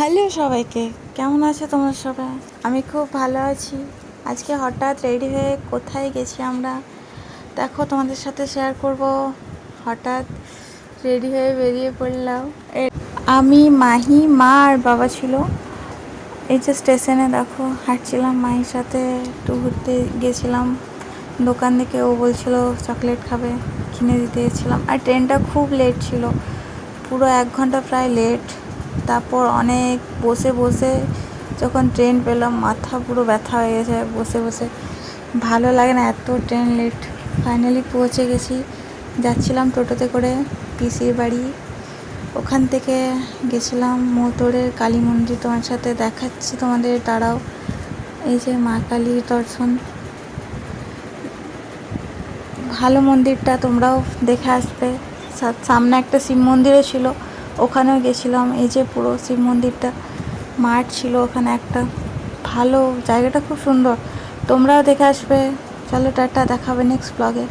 Hello সবাইকে, কেমন আছো তোমরা সবাই? আমি খুব ভালো আছি। আজকে হঠাৎ রেডি হয়ে কোথায় গেছি আমরা দেখো, তোমাদের সাথে শেয়ার করব। হঠাৎ রেডি হয়ে বেরিয়ে পড়লাম। আমি, মাহি, মা আর বাবা ছিল। এই যে স্টেশনে দেখো হাঁটছিলাম, মাহির সাথে একটু ঘুরতে গেছিলাম। দোকান থেকে ও বলছিল চকলেট খাবে, কিনে দিতে গেছিলাম। আর ট্রেনটা খুব লেট ছিল, পুরো 1 ঘন্টা প্রায় লেট। তারপর অনেক বসে বসে যখন ট্রেন পেলাম, মাথা পুরো ব্যথা হয়ে গেছে বসে বসে। ভালো লাগে না এত ট্রেন লেট। ফাইনালি পৌঁছে গেছি। যাচ্ছিলাম টোটোতে করে পিসির বাড়ি। ওখান থেকে গেছিলাম মৌতড়ের কালী মন্দির, তোমার সাথে দেখাচ্ছি তোমাদের, দাঁড়াও। এই যে মা কালীর দর্শন, ভালো মন্দিরটা, তোমরাও দেখে আসবে। সামনে একটা শিব মন্দিরও ছিল, ওখানেও গেছিলাম। এই যে পুরো শিব মন্দিরটা, মাঠ ছিল ওখানে একটা, ভালো জায়গাটা, খুব সুন্দর। তোমরাও দেখে আসবে। চলো টাটা, দেখাবে নেক্সট ব্লগে।